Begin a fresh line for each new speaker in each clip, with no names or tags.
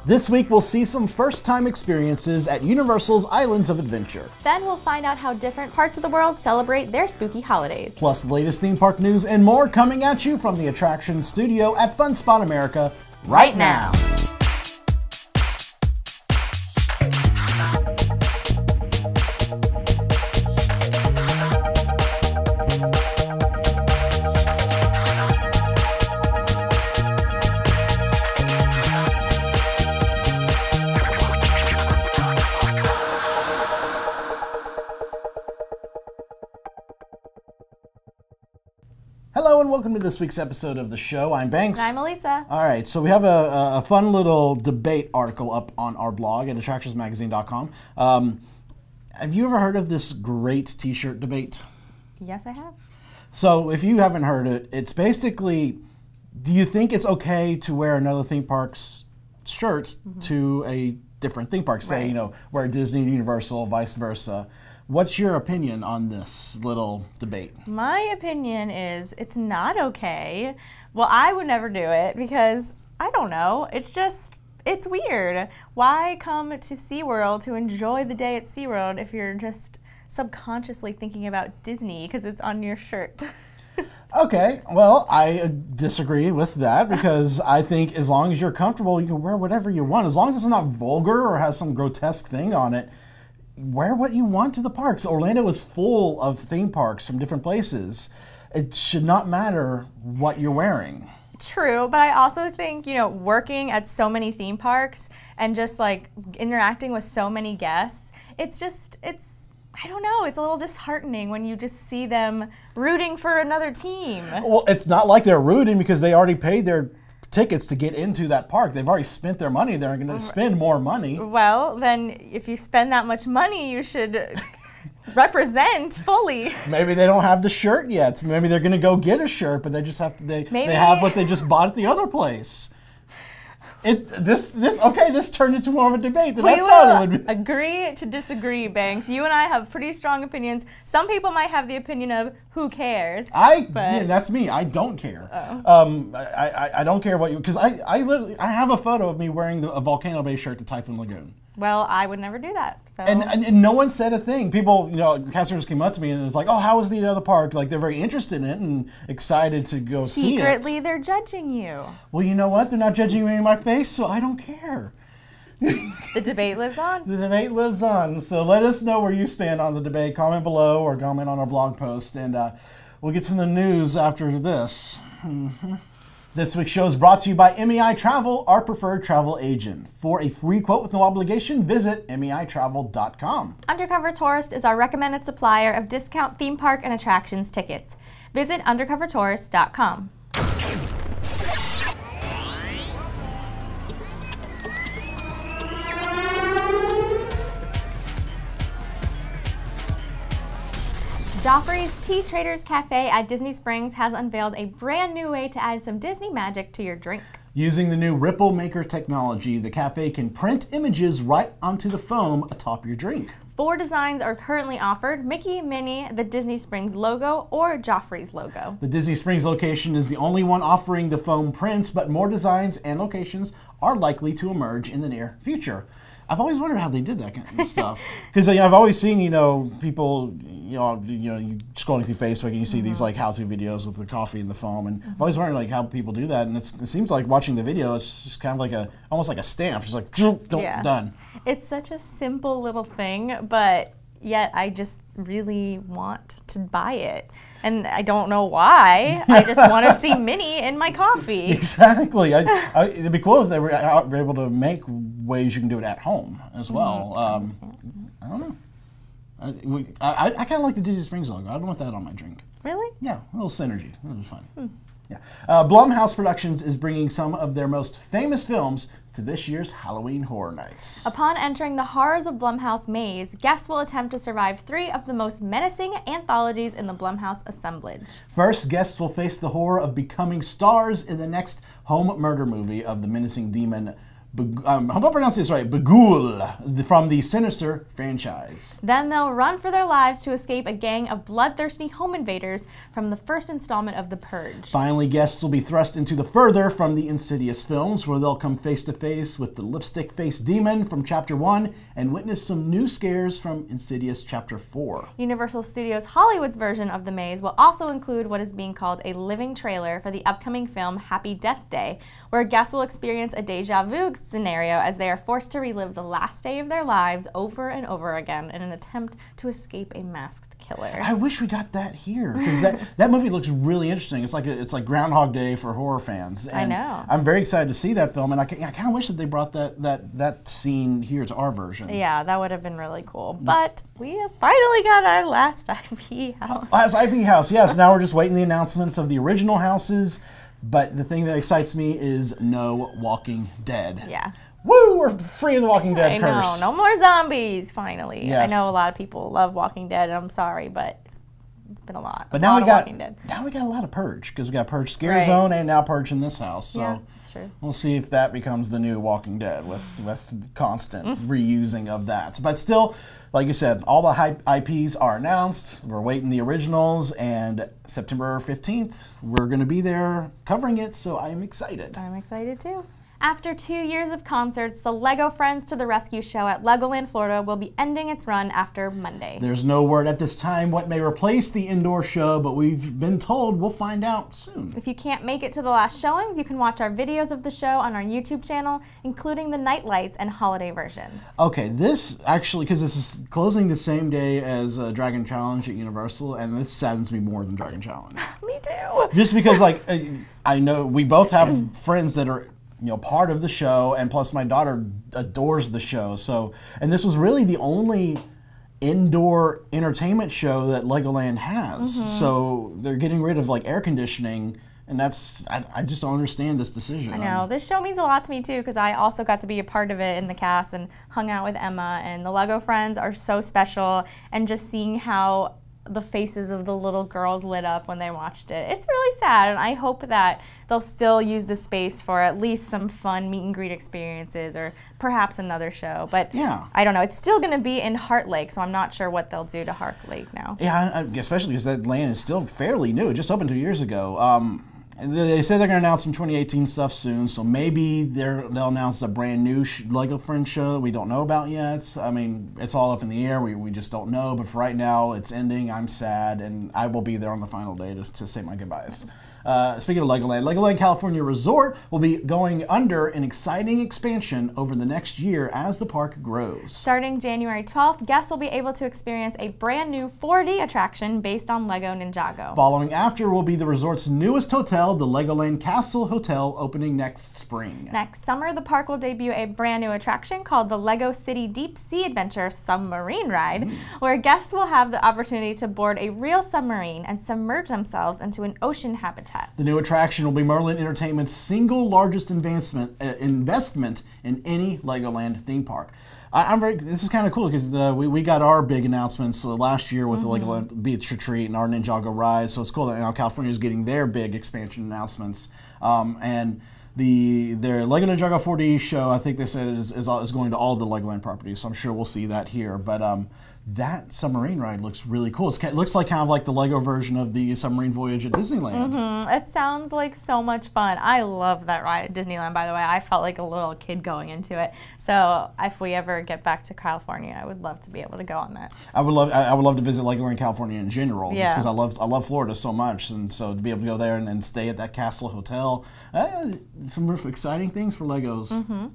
This week we'll see some first-time experiences at Universal's Islands of Adventure.
Then we'll find out how different parts of the world celebrate their spooky holidays.
Plus the latest theme park news and more coming at you from the attraction studio at Fun Spot America right now. Hello and welcome to this week's episode of the show. I'm Banks.
And I'm Elisa.
All right, so we have a fun little debate article up on our blog at attractionsmagazine.com. Have you ever heard of this great t-shirt debate?
Yes, I have.
So if you haven't heard it, it's basically, do you think it's okay to wear another theme park's shirts to a different theme park? Say,
Right.
you know, wear Disney, Universal, vice versa. What's your opinion on this little debate?
My opinion is it's not okay. Well, I would never do it because, I don't know, it's weird. Why come to SeaWorld to enjoy the day at SeaWorld if you're just subconsciously thinking about Disney because it's on your shirt?
Okay, well, I disagree with that because I think as long as you're comfortable, you can wear whatever you want. As long as it's not vulgar or has some grotesque thing on it, wear what you want to the parks. Orlando is full of theme parks from different places. It should not matter what you're wearing.
True, but I also think, you know, working at so many theme parks and just like interacting with so many guests, it's I don't know, it's a little disheartening when you just see them rooting for another team.
Well, it's not like they're rooting because they already paid their tickets to get into that park. They've already spent their money. They're going to spend more money.
Well, then if you spend that much money, you should represent fully.
Maybe they don't have the shirt yet. Maybe they're going to go get a shirt, but they just have to. They have what they just bought at the other place. This turned into more of a debate than I thought it would be.
Agree to disagree, Banks. You and I have pretty strong opinions. Some people might have the opinion of who cares.
Yeah, that's me. I don't care.
Oh.
I don't care what you, because I literally have a photo of me wearing a Volcano Bay shirt to Typhoon Lagoon.
Well, I would never do that. So.
And no one said a thing. People, you know, customers came up to me and it was like, oh, how was the other park? Like, they're very interested in it and excited to go see it.
Secretly, they're judging you.
Well, you know what? They're not judging me in my face, so I don't care.
The debate lives on.
The debate lives on. So let us know where you stand on the debate. Comment below or comment on our blog post. And we'll get to the news after this. This week's show is brought to you by MEI Travel, our preferred travel agent. For a free quote with no obligation, visit meitravel.com.
Undercover Tourist is our recommended supplier of discount theme park and attractions tickets. Visit undercovertourist.com. Joffrey's Tea Traders Café at Disney Springs has unveiled a brand new way to add some Disney magic to your drink.
Using the new Ripple Maker technology, the cafe can print images right onto the foam atop your drink.
4 designs are currently offered: Mickey, Minnie, the Disney Springs logo, or Joffrey's logo.
The Disney Springs location is the only one offering the foam prints, but more designs and locations are likely to emerge in the near future. I've always wondered how they did that kind of stuff. Because I've always seen, you know, people, you scrolling through Facebook and you see these like how-to videos with the coffee and the foam, and I've always wondered like how people do that. And it seems like watching the video, it's just kind of like almost like a stamp, just like done.
It's such a simple little thing, but yet I just really want to buy it. And I don't know why. I just want to see Minnie in my coffee.
Exactly. It'd be cool if they were able to make ways you can do it at home as well. I don't know. I kind of like the Disney Springs logo. I don't want that on my drink.
Really?
Yeah, a little synergy. That was fun. Yeah. Blumhouse Productions is bringing some of their most famous films to this year's Halloween Horror Nights.
Upon entering the Horrors of Blumhouse maze, guests will attempt to survive 3 of the most menacing anthologies in the Blumhouse assemblage.
First, guests will face the horror of becoming stars in the next home murder movie of the menacing demon I hope I pronounced this right, Bagul, from the Sinister franchise.
Then they'll run for their lives to escape a gang of bloodthirsty home invaders from the first installment of The Purge.
Finally, guests will be thrust into the further from the Insidious films, where they'll come face to face with the lipstick-faced demon from Chapter 1 and witness some new scares from Insidious Chapter 4.
Universal Studios Hollywood's version of the maze will also include what is being called a living trailer for the upcoming film Happy Death Day, where guests will experience a deja vu scenario as they are forced to relive the last day of their lives over and over again in an attempt to escape a masked killer.
I wish we got that here, because that movie looks really interesting. It's like Groundhog Day for horror fans. And
I know.
I'm very excited to see that film, and I kind of wish that they brought that scene here to our version.
Yeah, that would have been really cool. But we have finally got our last IP house.
Last IP house, yes. Now we're just waiting the announcements of the original houses. But the thing that excites me is no Walking Dead.
Yeah.
Woo! We're free of the Walking Dead curse.
I know, no more zombies, finally.
Yes.
I know a lot of people love Walking Dead, and I'm sorry, but it's been a lot.
But now we got
Walking Dead.
Now we got a lot of Purge, because we got Purge Scare Zone and now Purge in this house. So
yeah, that's true.
We'll see if that becomes the new Walking Dead with constant reusing of that. But still, like you said, all the IPs are announced. We're waiting the originals, and September 15th, we're going to be there covering it, so I'm excited.
I'm excited too. After 2 years of concerts, the Lego Friends to the Rescue show at Legoland Florida will be ending its run after Monday.
There's no word at this time what may replace the indoor show, but we've been told we'll find out soon.
If you can't make it to the last showings, you can watch our videos of the show on our YouTube channel, including the night lights and holiday versions.
Okay, this actually, because this is closing the same day as Dragon Challenge at Universal, and this saddens me more than Dragon Challenge.
Me too.
Just because, like, I know we both have friends that are part of the show, and plus my daughter adores the show. So, and this was really the only indoor entertainment show that Legoland has. So they're getting rid of like air conditioning, and that's I just don't understand this decision.
I know, this show means a lot to me too, because I also got to be a part of it in the cast and hung out with Emma, and the Lego Friends are so special, and just seeing how the faces of the little girls lit up when they watched it. It's really sad, and I hope that they'll still use the space for at least some fun meet and greet experiences, or perhaps another show. But
yeah, I
don't know. It's still going to be in Heart Lake, so I'm not sure what they'll do to Heart Lake now.
Yeah, especially because that land is still fairly new. It just opened 2 years ago. They say they're going to announce some 2018 stuff soon, so maybe they'll announce a brand new Lego Friends show that we don't know about yet. I mean, it's all up in the air. We just don't know. But for right now, it's ending. I'm sad, and I will be there on the final day to say my goodbyes. Speaking of Legoland, Legoland California Resort will be going under an exciting expansion over the next year as the park grows.
Starting January 12th, guests will be able to experience a brand new 4D attraction based on Lego Ninjago.
Following after will be the resort's newest hotel, the Legoland Castle Hotel, opening next spring.
Next summer, the park will debut a brand new attraction called the Lego City Deep Sea Adventure Submarine Ride, where guests will have the opportunity to board a real submarine and submerge themselves into an ocean habitat.
The new attraction will be Merlin Entertainment's single largest investment in any Legoland theme park. This is kind of cool because we got our big announcements last year with the Legoland Beach Retreat and our Ninjago Rise. So it's cool that now California is getting their big expansion announcements. And their Lego Ninjago 4D show, I think they said is going to all the Legoland properties. So I'm sure we'll see that here. But that submarine ride looks really cool. It looks like kind of like the Lego version of the submarine voyage at Disneyland.
It sounds like so much fun. I love that ride at Disneyland, by the way. I felt like a little kid going into it. So if we ever get back to California, I would love to be able to go on that. I would
love to visit Legoland California in general, just because I love Florida so much, and so to be able to go there and stay at that Castle Hotel, some exciting things for Legos.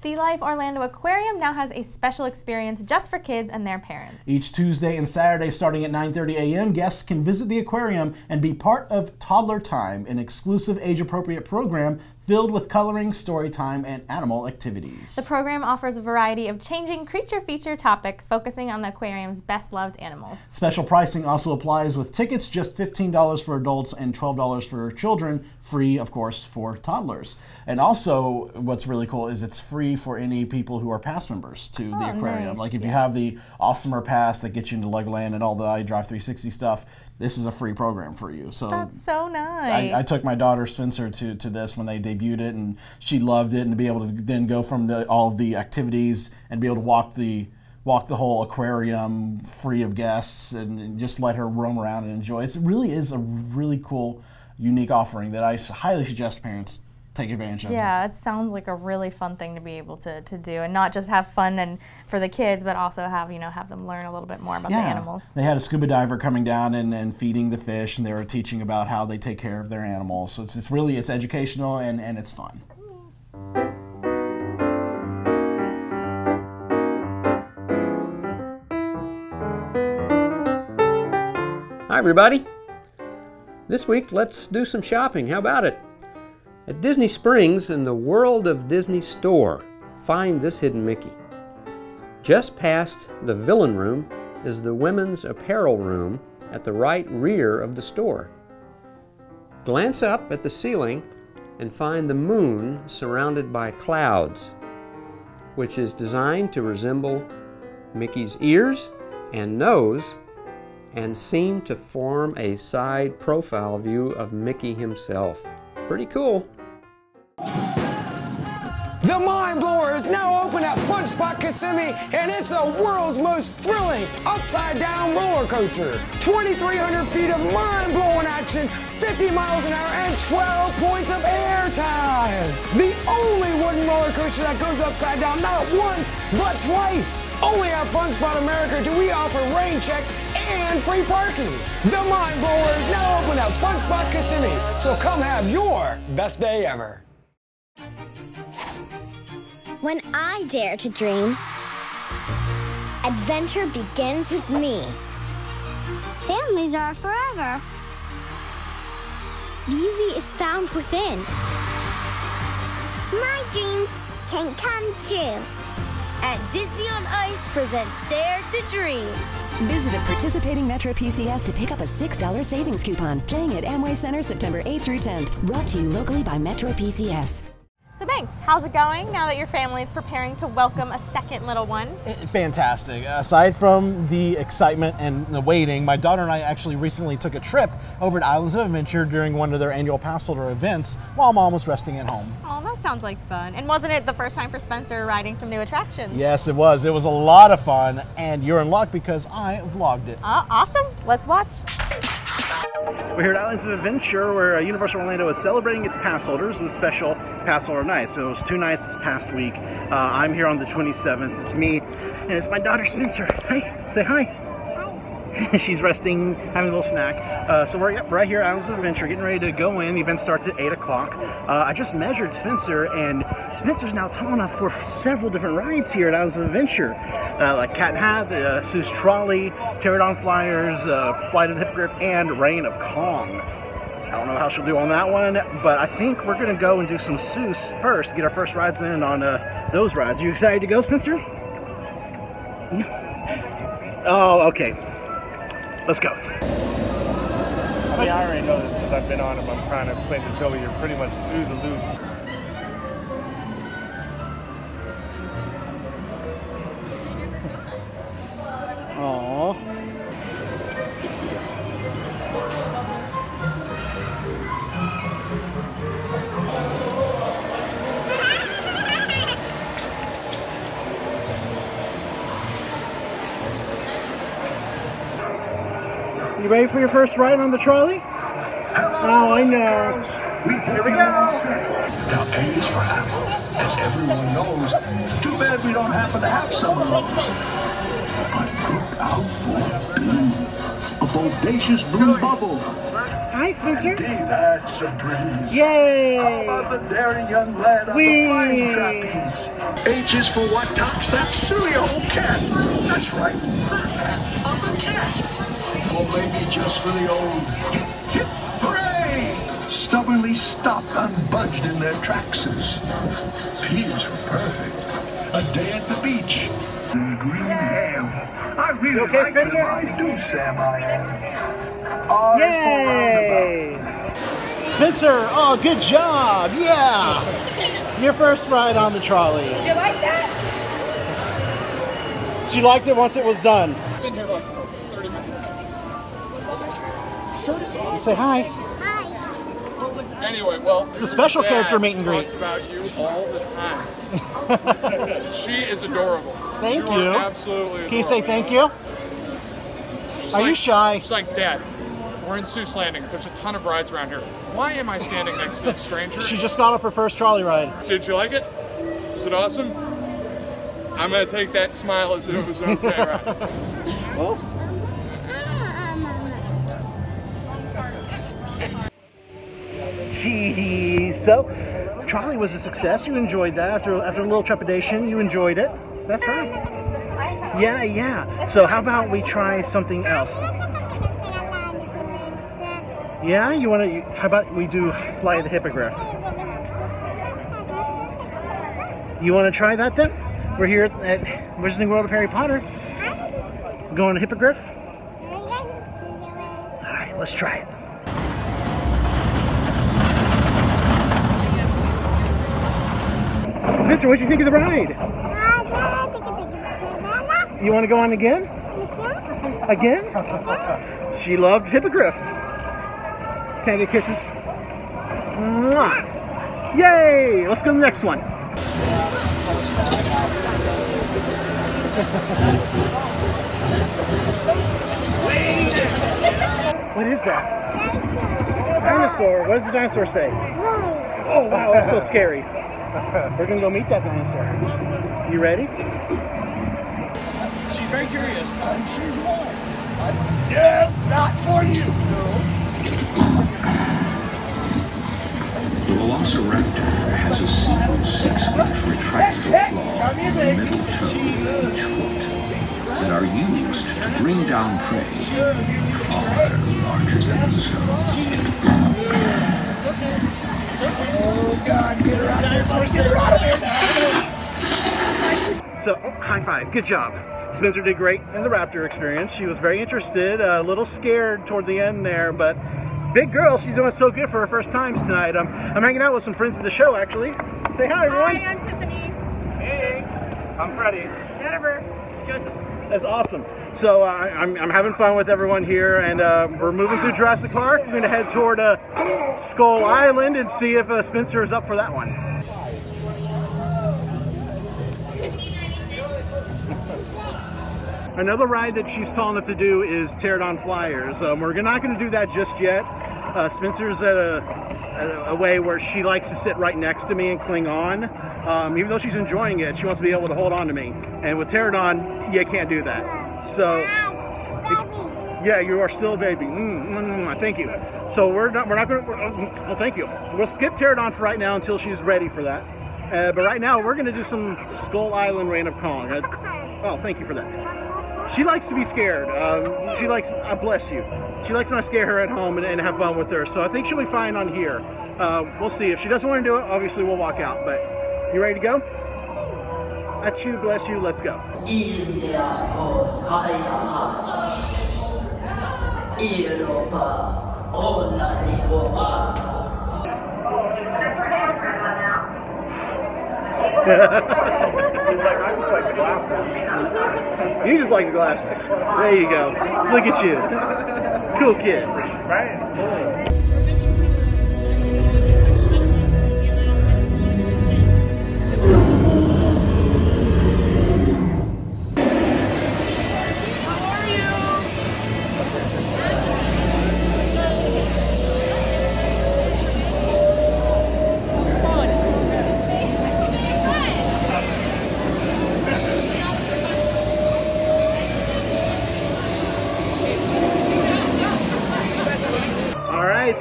Sealife Orlando Aquarium now has a special experience just for kids and their parents.
Each Tuesday and Saturday starting at 9:30 a.m., guests can visit the aquarium and be part of Toddler Time, an exclusive age-appropriate program filled with coloring, story time, and animal activities.
The program offers a variety of changing creature feature topics focusing on the aquarium's best-loved animals.
Special pricing also applies with tickets, just $15 for adults and $12 for children, free, of course, for toddlers. And also, what's really cool is it's free for any people who are pass members to the aquarium.
Nice.
Like if you have the Awesomer Pass that gets you into Legoland and all the iDrive 360 stuff, this is a free program for you. So
that's so nice.
I took my daughter Spencer to this when they debuted it, and she loved it. And to be able to then go from all of the activities and be able to walk the whole aquarium free of guests and just let her roam around and enjoy. It really is a really cool, unique offering that I highly suggest parents take advantage of.
Yeah, it sounds like a really fun thing to be able to do, and not just have fun and for the kids, but also have have them learn a little bit more about the animals.
They had a scuba diver coming down and feeding the fish, and they were teaching about how they take care of their animals. So it's really educational and it's fun.
Hi everybody. This week let's do some shopping. How about it? At Disney Springs in the World of Disney store, find this hidden Mickey. Just past the villain room is the women's apparel room at the right rear of the store. Glance up at the ceiling and find the moon surrounded by clouds, which is designed to resemble Mickey's ears and nose and seem to form a side profile view of Mickey himself. Pretty cool.
The Mind Blower is now open at Fun Spot Kissimmee, and it's the world's most thrilling upside-down roller coaster. 2,300 feet of mind-blowing action, 50 miles an hour, and 12 points of air time. The only wooden roller coaster that goes upside down not once, but twice. Only at Fun Spot America do we offer rain checks and free parking. The Mind Blower is now open at Fun Spot Kissimmee, so come have your best day ever.
When I dare to dream, adventure begins with me. Families are forever. Beauty is found within. My dreams can come true.
And Disney on Ice presents Dare to Dream.
Visit a participating Metro PCS to pick up a $6 savings coupon. Playing at Amway Center September 8th through 10th. Brought to you locally by Metro PCS.
So Banks, how's it going now that your family is preparing to welcome a second little one?
Fantastic. Aside from the excitement and the waiting, my daughter and I actually recently took a trip over to Islands of Adventure during one of their annual pass holder events while Mom was resting at home.
Oh, that sounds like fun. And wasn't it the first time for Spencer riding some new attractions?
Yes, it was. It was a lot of fun, and you're in luck because I vlogged it.
Awesome. Let's watch.
We're here at Islands of Adventure, where Universal Orlando is celebrating its pass holders with special pass holder nights. So it was 2 nights this past week. I'm here on the 27th. It's me, and it's my daughter Spencer. Hey, say hi. She's resting, having a little snack. So we're right here at Islands of Adventure, getting ready to go in. The event starts at 8 o'clock. I just measured Spencer, and Spencer's now tall enough for several different rides here at Islands of Adventure. Like Cat in Hat, Seuss Trolley, Pterodon Flyers, Flight of the Hippogriff, and Reign of Kong. I don't know how she'll do on that one, but I think we're going to go and do some Seuss first, get our first rides in on those rides. Are you excited to go, Spencer? Oh, okay. Let's go.
I mean, I already know this because I've been on them. I'm trying to explain to Joey you're pretty much through the loop.
Aww. You ready for your first ride on the trolley? Oh, I know.
Here we go. Now, A is for apple, as everyone knows. Too bad we don't happen to have some of those. But look out for B, a bodacious blue bubble.
Hi, Spencer.
D, that's a breeze.
Yay!
How about the daring young lad on the flying trapeze? H is for what tops that silly old cat. That's right, on the cat. Or maybe just for the old hip, hip, hooray! Stubbornly stopped unbudged in their tracks. P is for perfect. A day at the beach. Green ham. I really
okay,
like
Spencer?
them. I do, Sam, I am. R is
Yay!
for roundabout.
Spencer, oh, good job. Yeah. Your first ride on the trolley.
Did you like that?
She liked it once it was done.
Been here like 30 minutes. shirt is awesome.
Say hi.
Anyway, well,
it's a special character meet and greet.
Talks about you all the time. She is adorable.
Thank you.
Are absolutely adorable.
Can you say thank you? Are you shy?
She's like, Dad, we're in Seuss Landing. There's a ton of rides around here. Why am I standing next to a stranger?
She just got off her first trolley ride.
Did you like it? Was it awesome? I'm gonna take that smile as if it was okay, right? Oh.
Geez. So, trolley was a success. You enjoyed that after a little trepidation. You enjoyed it. That's right. Yeah. So how about we try something else? Yeah, you want to? How about we do Fly the Hippogriff? You want to try that then? We're here at Wizarding World of Harry Potter. Going to Hippogriff? All right, let's try it. Spencer, what do you think of the ride? You want to go on again? Again? She loved Hippogriff. Can I get kisses? Mwah. Yay! Let's go to the next one. What is that? Dinosaur. What does the dinosaur say? Oh wow, that's so scary. We're gonna go meet that dinosaur. You ready?
She's very curious. I'm sure you are. Yeah, not for you.
The Velociraptor has a single 6-inch retractable claw on the middle toe of each foot that are used to bring down prey far larger than themselves.
Oh God, get her out of there, buddy. Get her out of there.
So, high five. Good job. Spencer did great in the raptor experience. She was very interested, a little scared toward the end there, but big girl, she's doing so good for her first times tonight. I'm hanging out with some friends of the show, actually. Say hi, everyone.
Hi, I'm Tiffany.
Hey, I'm Freddie.
Jennifer. Joseph.
That's awesome. So I'm having fun with everyone here, and we're moving through Jurassic Park. We're going to head toward Skull Island and see if Spencer is up for that one. Another ride that she's tall enough to do is Pterodon Flyers. We're not going to do that just yet. Spencer's at a way where she likes to sit right next to me and cling on. Even though she's enjoying it, she wants to be able to hold on to me. And with Pterodon, you can't do that. So, yeah, you are still a baby. Thank you. So we're not going to. Oh, thank you. We'll skip Pterodon for right now until she's ready for that. But right now, we're going to do some Skull Island Reign of Kong. Oh, thank you for that. She likes to be scared. She likes, bless you. She likes when I scare her at home and have fun with her. So I think she'll be fine on here. We'll see. If she doesn't want to do it, obviously we'll walk out. But you ready to go? Achoo, bless you. Let's go.
He's like, I just like the glasses.
You just like the glasses. There you go. Look at you. Cool kid.
Right?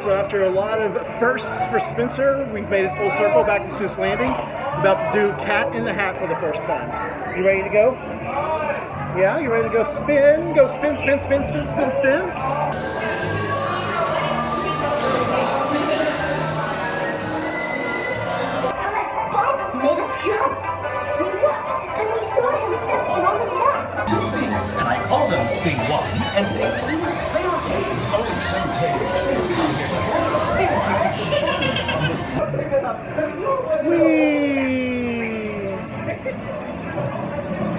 So after a lot of firsts for Spencer, we've made it full circle back to Seuss Landing. About to do Cat in the Hat for the first time. You ready to go? Yeah, you ready to go spin? Go spin, spin, spin, spin, spin, spin.
Bob made us jump. We looked, and we saw him stepping on the map.
Two things, and I call them Thing 1 and Thing 2. They are taken on the same table.
Whee!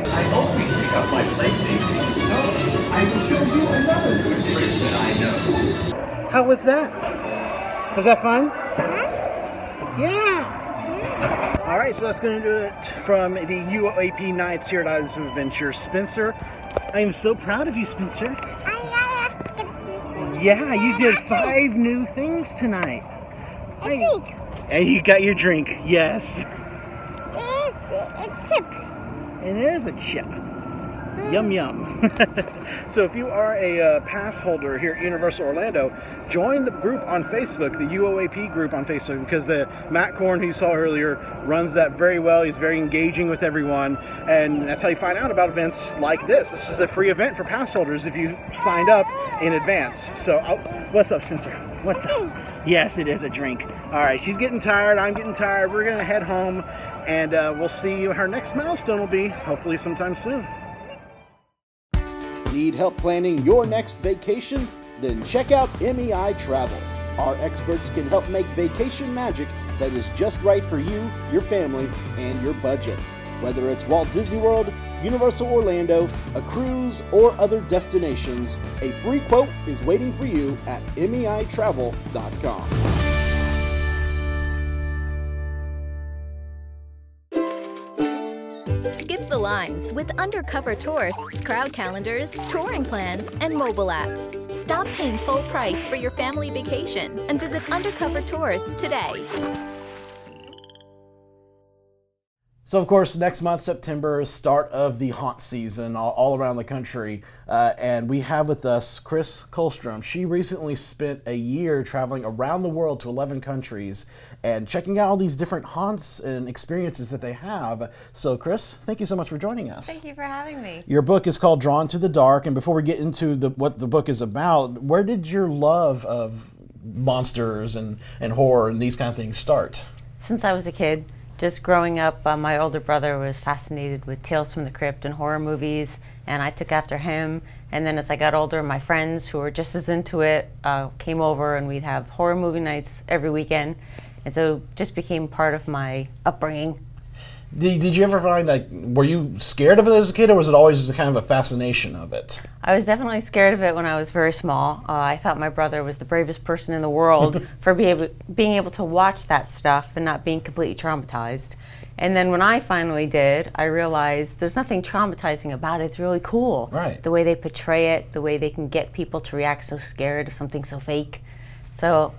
I hope we pick up my plate, baby. I will show you another good trick that I know.
How was that? Was that fun? Yeah. All right, so that's going to do it from the UAP Nights here at Islands of Adventure. Spencer, I am so proud of you, Spencer. Yeah, you did 5 new things tonight.
A drink.
And you got your drink, yes.
It's a chip.
It is a chip. Yum, yum. So if you are a pass holder here at Universal Orlando, join the group on Facebook, the UOAP group on Facebook, because the Matt Korn, who you saw earlier, runs that very well. He's very engaging with everyone, and that's how you find out about events like this. This is a free event for pass holders if you signed up in advance. So, what's up, Spencer? What's up? Yes, it is a drink. All right, she's getting tired. I'm getting tired. We're going to head home, and we'll see what her next milestone will be, hopefully sometime soon. Need help planning your next vacation? Then check out MEI Travel. Our experts can help make vacation magic that is just right for you, your family, and your budget. Whether it's Walt Disney World, Universal Orlando, a cruise, or other destinations, a free quote is waiting for you at MEItravel.com.
Skip the lines with undercover tourists, crowd calendars, touring plans, and mobile apps. Stop paying full price for your family vacation and visit Undercover Tours today.
So, of course, next month, September, is start of the haunt season all around the country. And we have with us Chris Kullstroem. She recently spent a year traveling around the world to 11 countries and checking out all these different haunts and experiences that they have. So, Chris, thank you so much for joining us.
Thank you for having me.
Your book is called Drawn to the Dark. And before we get into what the book is about, where did your love of monsters and horror and these kind of things start?
Since I was a kid. Just growing up, my older brother was fascinated with Tales from the Crypt and horror movies, and I took after him. And then as I got older, my friends who were just as into it came over, and we'd have horror movie nights every weekend. And so it just became part of my upbringing.
Did you ever find that, were you scared of it as a kid, or was it always kind of a fascination of it?
I was definitely scared of it when I was very small. I thought my brother was the bravest person in the world for being able to watch that stuff and not being completely traumatized. And then when I finally did, I realized there's nothing traumatizing about it. It's really cool.
Right.
The way they portray it, the way they can get people to react so scared of something so fake. So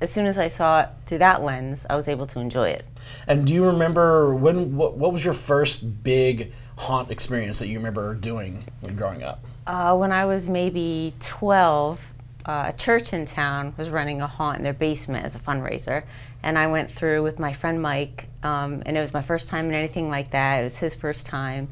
as soon as I saw it through that lens, I was able to enjoy it.
And do you remember what was your first big haunt experience that you remember doing when growing up?
When I was maybe 12, a church in town was running a haunt in their basement as a fundraiser. And I went through with my friend Mike, and it was my first time in anything like that. It was his first time.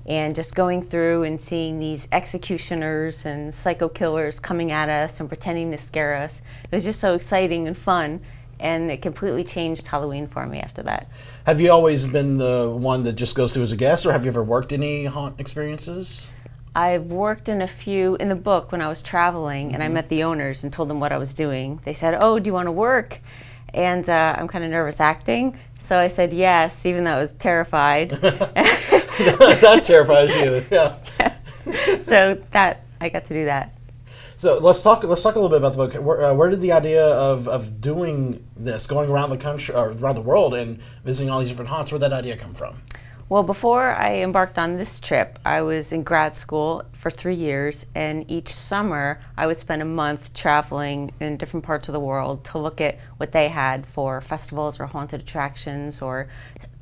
And just going through and seeing these executioners and psycho killers coming at us and pretending to scare us. It was just so exciting and fun, and it completely changed Halloween for me after that.
Have you always been the one that just goes through as a guest, or have you ever worked any haunt experiences?
I've worked in a few in the book when I was traveling, and I met the owners and told them what I was doing. They said, "Oh, do you want to work?" And I'm kind of nervous acting, so I said yes, even though I was terrified.
That terrifies you, yeah.
Yes. So I got to do that.
So let's talk a little bit about the book. Where did the idea of doing this, going around the country or around the world and visiting all these different haunts, where'd that idea come from?
Well, before I embarked on this trip, I was in grad school for 3 years, and each summer I would spend a month traveling in different parts of the world to look at what they had for festivals or haunted attractions or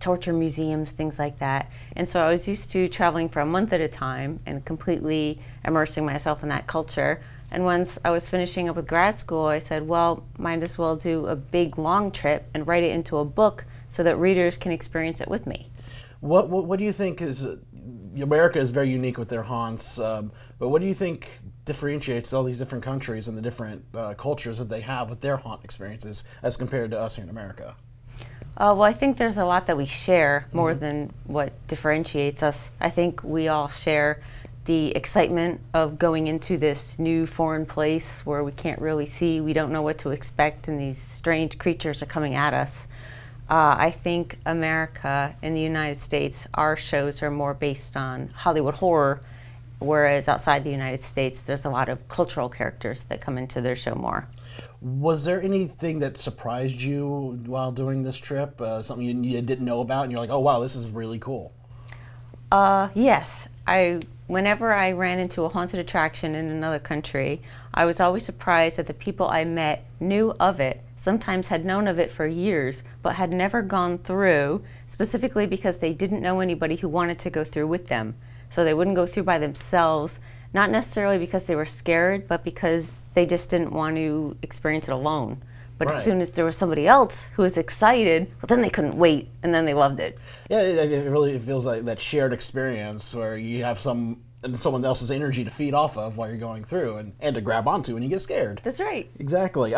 torture museums, things like that. And so I was used to traveling for a month at a time and completely immersing myself in that culture. And once I was finishing up with grad school, I said, well, might as well do a big long trip and write it into a book so that readers can experience it with me.
What do you think is, America is very unique with their haunts, but what do you think differentiates all these different countries and the different cultures that they have with their haunt experiences as compared to us here in America?
Well, I think there's a lot that we share more than what differentiates us. I think we all share the excitement of going into this new foreign place where we can't really see, we don't know what to expect, and these strange creatures are coming at us. I think America and the United States, our shows are more based on Hollywood horror, Whereas outside the United States, there's a lot of cultural characters that come into their show more.
Was there anything that surprised you while doing this trip? Something you didn't know about and you're like, oh wow, this is really cool?
Yes. Whenever I ran into a haunted attraction in another country, I was always surprised that the people I met knew of it, sometimes had known of it for years, but had never gone through, specifically because they didn't know anybody who wanted to go through with them. So they wouldn't go through by themselves, not necessarily because they were scared, but because they just didn't want to experience it alone. But as soon as there was somebody else who was excited, well, then they couldn't wait, and then they loved it.
Yeah, it really feels like that shared experience where you have someone else's energy to feed off of while you're going through and to grab onto when you get scared.
That's right.
Exactly.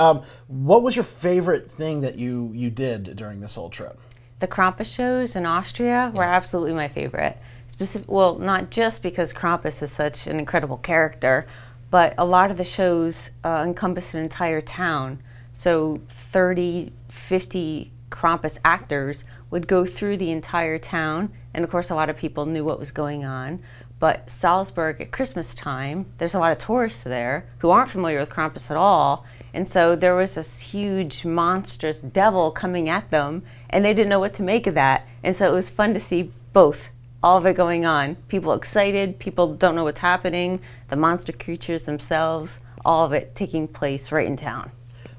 What was your favorite thing that you did during this whole trip?
The Krampus shows in Austria were absolutely my favorite. Well, not just because Krampus is such an incredible character, but a lot of the shows encompass an entire town. So 30, 50 Krampus actors would go through the entire town, and of course a lot of people knew what was going on. But Salzburg at Christmas time, there's a lot of tourists there who aren't familiar with Krampus at all, and so there was this huge monstrous devil coming at them, and they didn't know what to make of that. And so it was fun to see both, all of it going on. People excited, people don't know what's happening, the monster creatures themselves, all of it taking place right in town.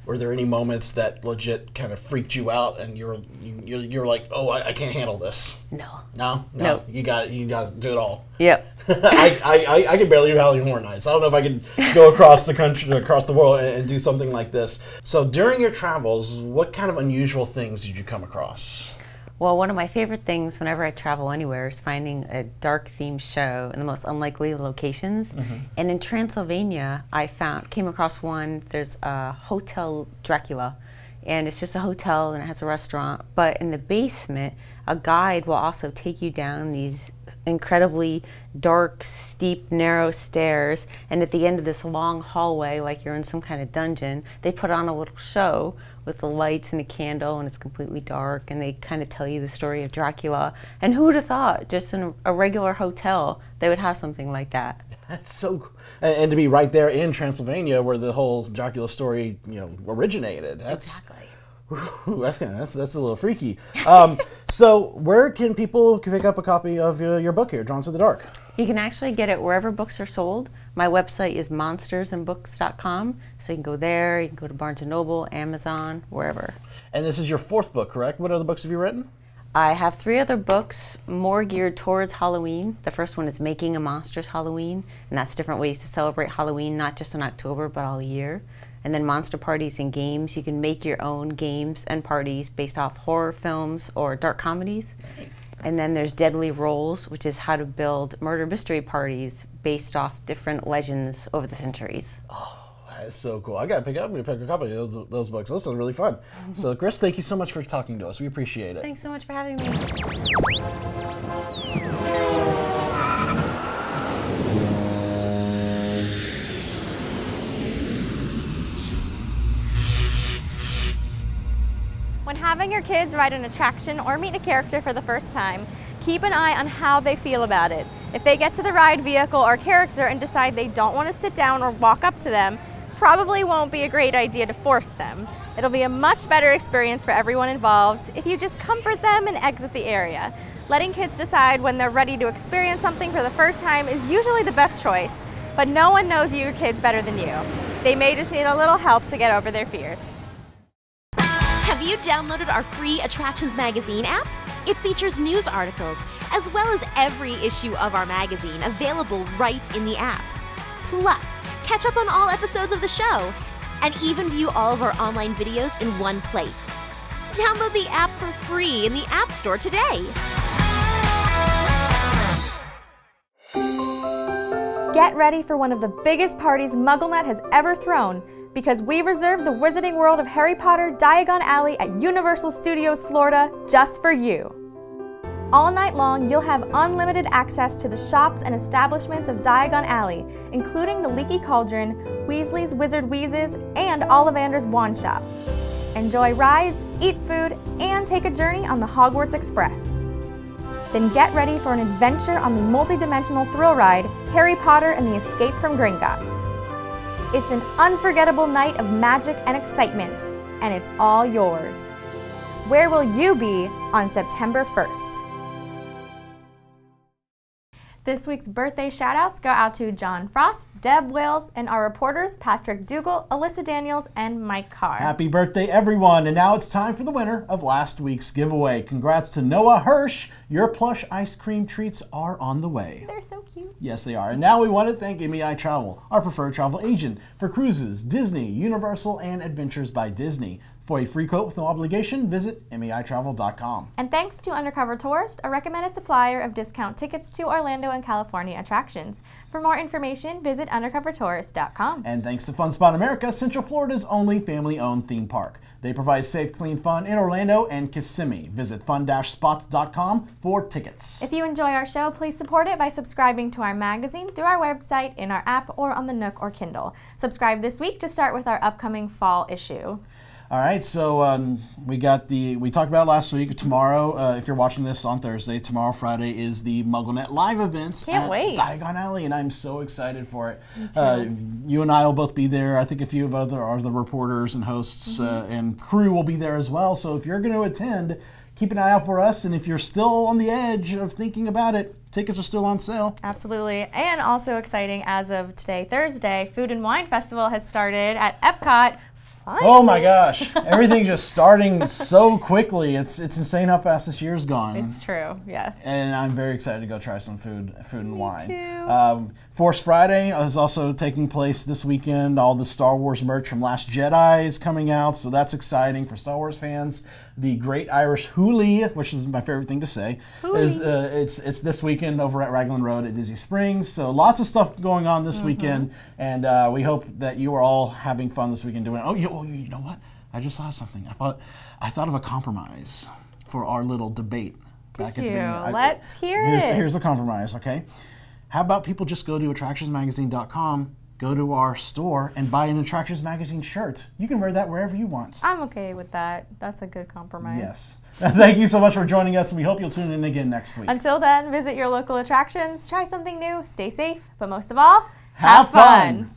Were there any moments that legit kind of freaked you out and you're like, oh, I can't handle this?
No.
No?
No.
You got to do it all.
Yep.
I can barely do Halloween Horror Nights. I don't know if I can go across the country, across the world, and do something like this. So during your travels, what kind of unusual things did you come across?
Well, one of my favorite things whenever I travel anywhere is finding a dark themed show in the most unlikely locations. And in Transylvania, I came across one. There's a Hotel Dracula, and it's just a hotel and it has a restaurant. But in the basement, a guide will also take you down these incredibly dark, steep, narrow stairs. And at the end of this long hallway, like you're in some kind of dungeon, they put on a little show with the lights and a candle, and it's completely dark, and they kind of tell you the story of Dracula. And who would have thought, just in a regular hotel, they would have something like that?
That's so cool. And to be right there in Transylvania where the whole Dracula story, originated.
Exactly.
That's a little freaky. So where can people pick up a copy of your book here, Drawn to the Dark?
You can actually get it wherever books are sold. My website is monstersandbooks.com, so you can go there, you can go to Barnes & Noble, Amazon, wherever.
And this is your fourth book, correct? What other books have you written?
I have 3 other books, more geared towards Halloween. The first one is Making a Monstrous Halloween, and that's different ways to celebrate Halloween, not just in October, but all year. And then Monster Parties and Games. You can make your own games and parties based off horror films or dark comedies. And then there's Deadly Rolls, which is how to build murder mystery parties based off different legends over the centuries.
Oh, that's so cool. I'm gonna pick a copy of those books. Those are really fun. So Chris, thank you so much for talking to us. We appreciate it.
Thanks so much for having me.
When having your kids ride an attraction or meet a character for the first time, keep an eye on how they feel about it. If they get to the ride vehicle or character and decide they don't want to sit down or walk up to them, probably won't be a great idea to force them. It'll be a much better experience for everyone involved if you just comfort them and exit the area. Letting kids decide when they're ready to experience something for the first time is usually the best choice, but no one knows your kids better than you. They may just need a little help to get over their fears.
Have you downloaded our free Attractions Magazine app? It features news articles, as well as every issue of our magazine available right in the app. Plus, catch up on all episodes of the show, and even view all of our online videos in one place. Download the app for free in the App Store today.
Get ready for one of the biggest parties MuggleNet has ever thrown, because we reserved the Wizarding World of Harry Potter Diagon Alley at Universal Studios Florida just for you. All night long, you'll have unlimited access to the shops and establishments of Diagon Alley, including the Leaky Cauldron, Weasley's Wizard Wheezes, and Ollivander's Wand Shop. Enjoy rides, eat food, and take a journey on the Hogwarts Express. Then get ready for an adventure on the multi-dimensional thrill ride, Harry Potter and the Escape from Gringotts. It's an unforgettable night of magic and excitement, and it's all yours. Where will you be on September 1st? This week's birthday shout-outs go out to John Frost, Deb Wills, and our reporters Patrick Dougal, Alyssa Daniels, and Mike Carr.
Happy birthday, everyone. And now it's time for the winner of last week's giveaway. Congrats to Noah Hirsch. Your plush ice cream treats are on the way.
They're so cute.
Yes, they are. And now we want to thank MEI Travel, our preferred travel agent for cruises, Disney, Universal, and Adventures by Disney. For a free quote with no obligation, visit MEItravel.com.
And thanks to Undercover Tourist, a recommended supplier of discount tickets to Orlando and California attractions. For more information, visit undercovertourist.com.
And thanks to Fun Spot America, Central Florida's only family-owned theme park. They provide safe, clean fun in Orlando and Kissimmee. Visit fun-spots.com for tickets.
If you enjoy our show, please support it by subscribing to our magazine through our website, in our app, or on the Nook or Kindle. Subscribe this week to start with our upcoming fall issue.
All right, so we talked about last week. Tomorrow, if you're watching this on Thursday, tomorrow, Friday, is the MuggleNet Live events
at
Diagon Alley, and I'm so excited for it. You and I will both be there. I think a few of other reporters and hosts and crew will be there as well. So if you're going to attend, keep an eye out for us. And if you're still on the edge of thinking about it, tickets are still on sale.
Absolutely. And also exciting, as of today, Thursday, Food and Wine Festival has started at Epcot. Finally.
Oh my gosh, everything's just starting so quickly. It's insane how fast this year's gone.
It's true, yes.
And I'm very excited to go try some food and wine.
Too.
Force Friday is also taking place this weekend. All the Star Wars merch from Last Jedi is coming out, so that's exciting for Star Wars fans. The Great Irish Hoolie, which is my favorite thing to say, is it's this weekend over at Raglan Road at Disney Springs. So lots of stuff going on this weekend, and we hope that you are all having fun this weekend doing it. Oh, you know what? I just saw something. I thought of a compromise for our little debate back at the beginning.
Let's hear it.
Here's the compromise, okay? How about people just go to attractionsmagazine.com, go to our store, and buy an Attractions Magazine shirt? You can wear that wherever you want.
I'm okay with that. That's a good compromise.
Yes. Thank you so much for joining us, and we hope you'll tune in again next week.
Until then, visit your local attractions, try something new, stay safe, but most of all,
have fun.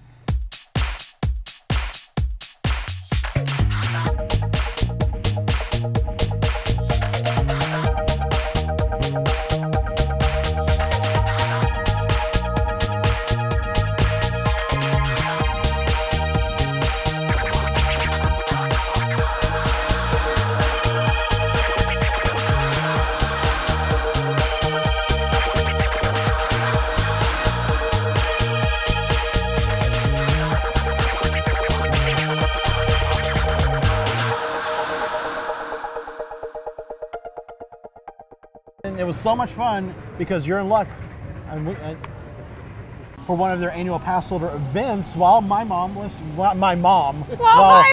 It was so much fun because you're in luck for one of their annual pass holder events while my mom